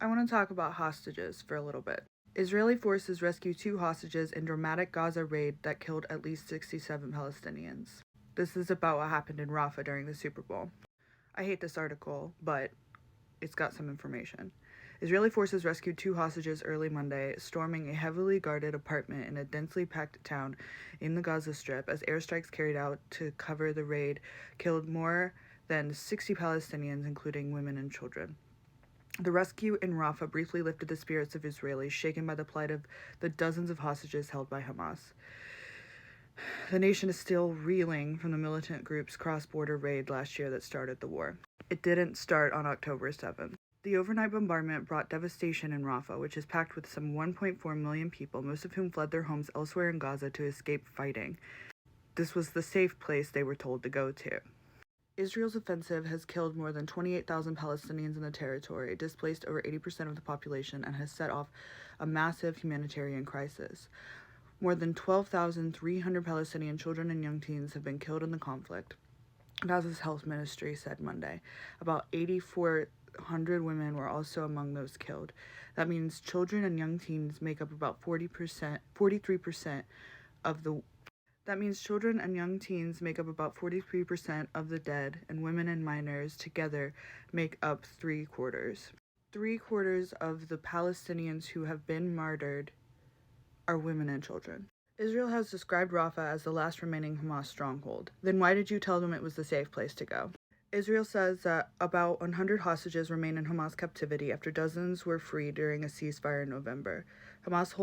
I want to talk about hostages for a little bit. Israeli forces rescue 2 hostages in dramatic Gaza raid that killed at least 67 Palestinians. This is about what happened in Rafah during the Super Bowl. I hate this article, but it's got some information. Israeli forces rescued 2 hostages early Monday, storming a heavily guarded apartment in a densely packed town in the Gaza Strip as airstrikes carried out to cover the raid killed more than 60 Palestinians, including women and children. The rescue in Rafah briefly lifted the spirits of Israelis shaken by the plight of the dozens of hostages held by Hamas. The nation is still reeling from the militant group's cross-border raid last year that started the war. It didn't start on October 7th. The overnight bombardment brought devastation in Rafah, which is packed with some 1.4 million people, most of whom fled their homes elsewhere in Gaza to escape fighting. This was the safe place they were told to go to. Israel's offensive has killed more than 28,000 Palestinians in the territory, displaced over 80% of the population, and has set off a massive humanitarian crisis. More than 12,300 Palestinian children and young teens have been killed in the conflict, Gaza's health ministry said Monday. About 8,400 women were also among those killed. That means children and young teens make up about 43% of the dead, and women and minors together make up 3/4. 3/4 of the Palestinians who have been martyred are women and children. Israel has described Rafah as the last remaining Hamas stronghold. Then why did you tell them it was the safe place to go? Israel says that about 100 hostages remain in Hamas captivity after dozens were freed during a ceasefire in November. Hamas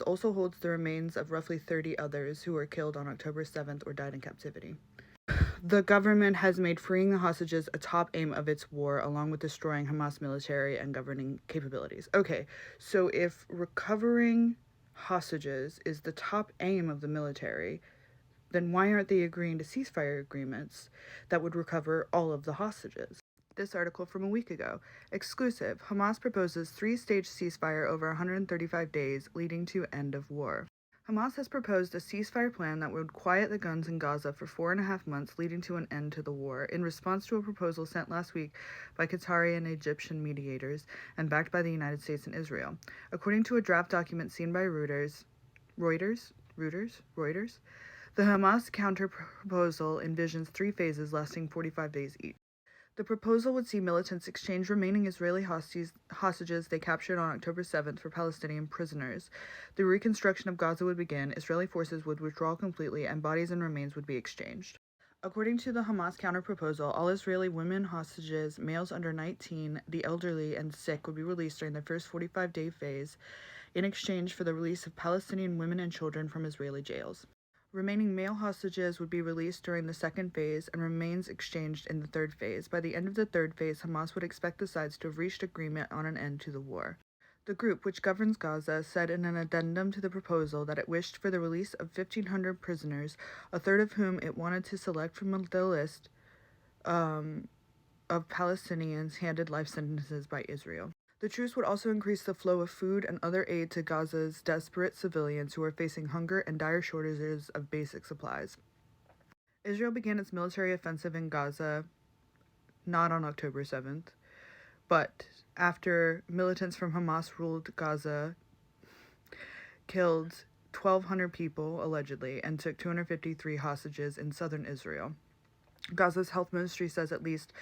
also holds the remains of roughly 30 others who were killed on October 7th or died in captivity. The government has made freeing the hostages a top aim of its war, along with destroying Hamas military and governing capabilities. Okay, so if recovering hostages is the top aim of the military, then why aren't they agreeing to ceasefire agreements that would recover all of the hostages? This article from a week ago. Exclusive. Hamas proposes 3-stage ceasefire over 135 days, leading to end of war. Hamas has proposed a ceasefire plan that would quiet the guns in Gaza for 4.5 months, leading to an end to the war, in response to a proposal sent last week by Qatari and Egyptian mediators and backed by the United States and Israel. According to a draft document seen by Reuters, the Hamas counter-proposal envisions 3 phases lasting 45 days each. The proposal would see militants exchange remaining Israeli hostages they captured on October 7th for Palestinian prisoners. The reconstruction of Gaza would begin, Israeli forces would withdraw completely, and bodies and remains would be exchanged. According to the Hamas counter-proposal, all Israeli women hostages, males under 19, the elderly, and sick would be released during the first 45-day phase in exchange for the release of Palestinian women and children from Israeli jails. Remaining male hostages would be released during the second phase and remains exchanged in the third phase. By the end of the third phase, Hamas would expect the sides to have reached agreement on an end to the war. The group, which governs Gaza, said in an addendum to the proposal that it wished for the release of 1,500 prisoners, a third of whom it wanted to select from the list of Palestinians handed life sentences by Israel. The truce would also increase the flow of food and other aid to Gaza's desperate civilians who are facing hunger and dire shortages of basic supplies. Israel began its military offensive in Gaza not on October 7th, but after militants from Hamas ruled Gaza, killed 1,200 people, allegedly, and took 253 hostages in southern Israel. Gaza's health ministry says at least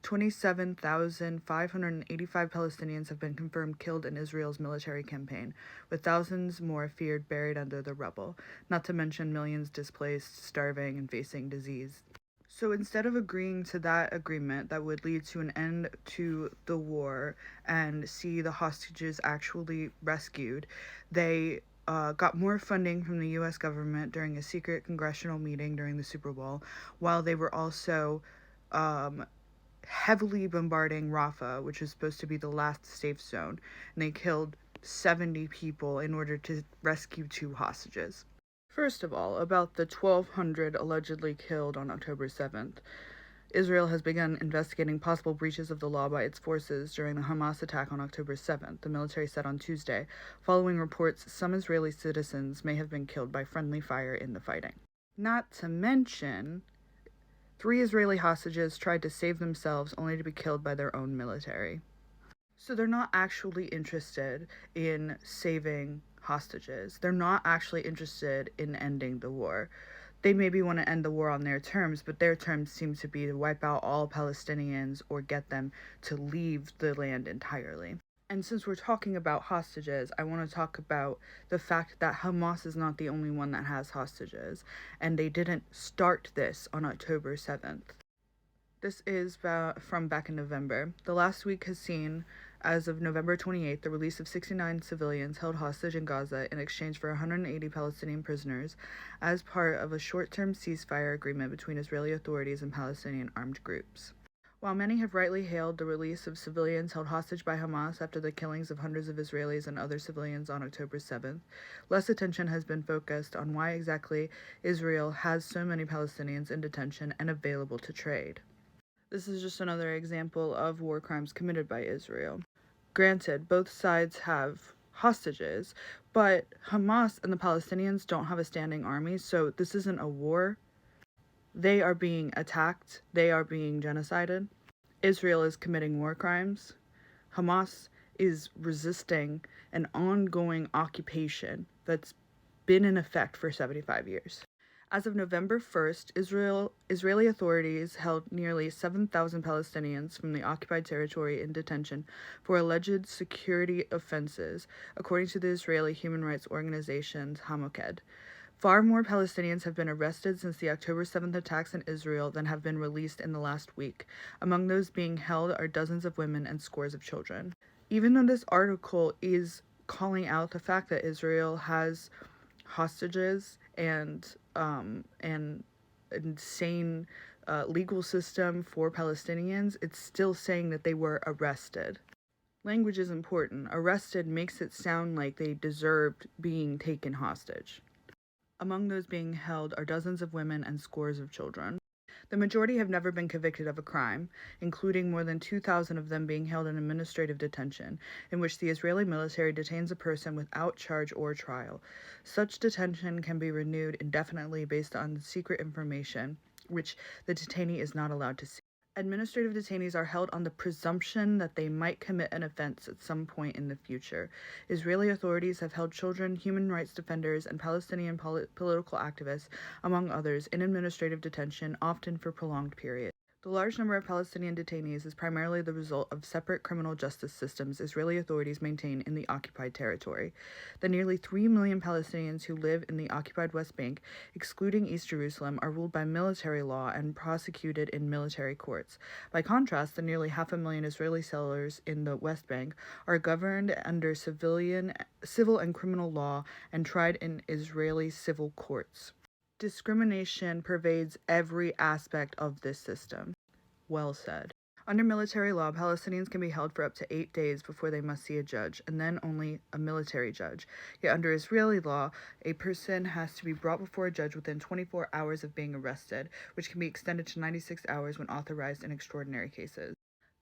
27,585 Palestinians have been confirmed killed in Israel's military campaign, with thousands more feared buried under the rubble, not to mention millions displaced, starving, and facing disease. So instead of agreeing to that agreement that would lead to an end to the war and see the hostages actually rescued, they got more funding from the U.S. government during a secret congressional meeting during the Super Bowl, while they were also heavily bombarding Rafah, which is supposed to be the last safe zone, and they killed 70 people in order to rescue 2 hostages. First of all, about the 1,200 allegedly killed on October 7th. Israel has begun investigating possible breaches of the law by its forces during the Hamas attack on October 7th, the military said on Tuesday, following reports some Israeli citizens may have been killed by friendly fire in the fighting. Not to mention, 3 Israeli hostages tried to save themselves only to be killed by their own military. So they're not actually interested in saving hostages. They're not actually interested in ending the war. They maybe want to end the war on their terms, but their terms seem to be to wipe out all Palestinians or get them to leave the land entirely. And since we're talking about hostages, I want to talk about the fact that Hamas is not the only one that has hostages, and they didn't start this on October 7th. This is from back in November. The last week has seen, as of November 28th, the release of 69 civilians held hostage in Gaza in exchange for 180 Palestinian prisoners as part of a short-term ceasefire agreement between Israeli authorities and Palestinian armed groups. While many have rightly hailed the release of civilians held hostage by Hamas after the killings of hundreds of Israelis and other civilians on October 7th, less attention has been focused on why exactly Israel has so many Palestinians in detention and available to trade. This is just another example of war crimes committed by Israel. Granted, both sides have hostages, but Hamas and the Palestinians don't have a standing army, so this isn't a war. They are being attacked, they are being genocided. Israel is committing war crimes. Hamas is resisting an ongoing occupation that's been in effect for 75 years. As of November 1st, Israeli authorities held nearly 7,000 Palestinians from the occupied territory in detention for alleged security offenses, according to the Israeli human rights organization Hamoked. Far more Palestinians have been arrested since the October 7th attacks in Israel than have been released in the last week. Among those being held are dozens of women and scores of children. Even though this article is calling out the fact that Israel has hostages and an insane legal system for Palestinians, it's still saying that they were arrested. Language is important. Arrested makes it sound like they deserved being taken hostage. Among those being held are dozens of women and scores of children. The majority have never been convicted of a crime, including more than 2,000 of them being held in administrative detention, in which the Israeli military detains a person without charge or trial. Such detention can be renewed indefinitely based on secret information, which the detainee is not allowed to see. Administrative detainees are held on the presumption that they might commit an offense at some point in the future. Israeli authorities have held children, human rights defenders, and Palestinian political activists, among others, in administrative detention, often for prolonged periods. The large number of Palestinian detainees is primarily the result of separate criminal justice systems Israeli authorities maintain in the occupied territory. The nearly 3 million Palestinians who live in the occupied West Bank, excluding East Jerusalem, are ruled by military law and prosecuted in military courts. By contrast, the nearly 500,000 Israeli settlers in the West Bank are governed under civil and criminal law and tried in Israeli civil courts. Discrimination pervades every aspect of this system. Well said. Under military law, Palestinians can be held for up to 8 days before they must see a judge, and then only a military judge. Yet under Israeli law, a person has to be brought before a judge within 24 hours of being arrested, which can be extended to 96 hours when authorized in extraordinary cases.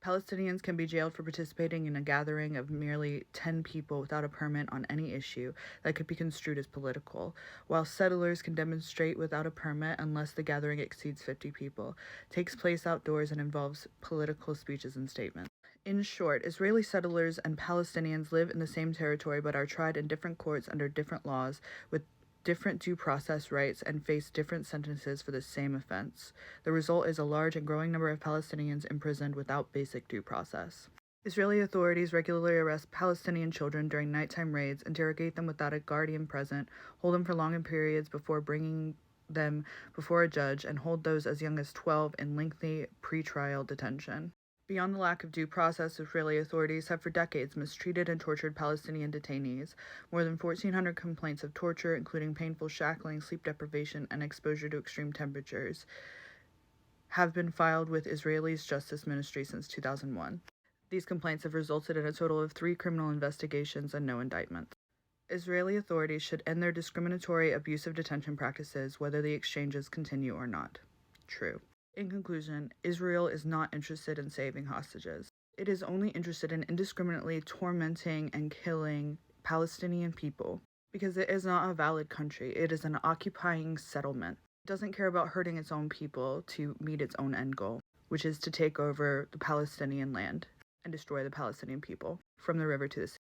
Palestinians can be jailed for participating in a gathering of merely 10 people without a permit on any issue that could be construed as political, while settlers can demonstrate without a permit unless the gathering exceeds 50 people, takes place outdoors, and involves political speeches and statements. In short, Israeli settlers and Palestinians live in the same territory but are tried in different courts under different laws with different due process rights and face different sentences for the same offense. The result is a large and growing number of Palestinians imprisoned without basic due process. Israeli authorities regularly arrest Palestinian children during nighttime raids, interrogate them without a guardian present, hold them for long periods before bringing them before a judge, and hold those as young as 12 in lengthy pretrial detention. Beyond the lack of due process, Israeli authorities have for decades mistreated and tortured Palestinian detainees. More than 1,400 complaints of torture, including painful shackling, sleep deprivation, and exposure to extreme temperatures, have been filed with Israel's Justice Ministry since 2001. These complaints have resulted in a total of 3 criminal investigations and no indictments. Israeli authorities should end their discriminatory, abusive detention practices, whether the exchanges continue or not. True. In conclusion, Israel is not interested in saving hostages. It is only interested in indiscriminately tormenting and killing Palestinian people because it is not a valid country. It is an occupying settlement. It doesn't care about hurting its own people to meet its own end goal, which is to take over the Palestinian land. and destroy the Palestinian people from the river to the sea.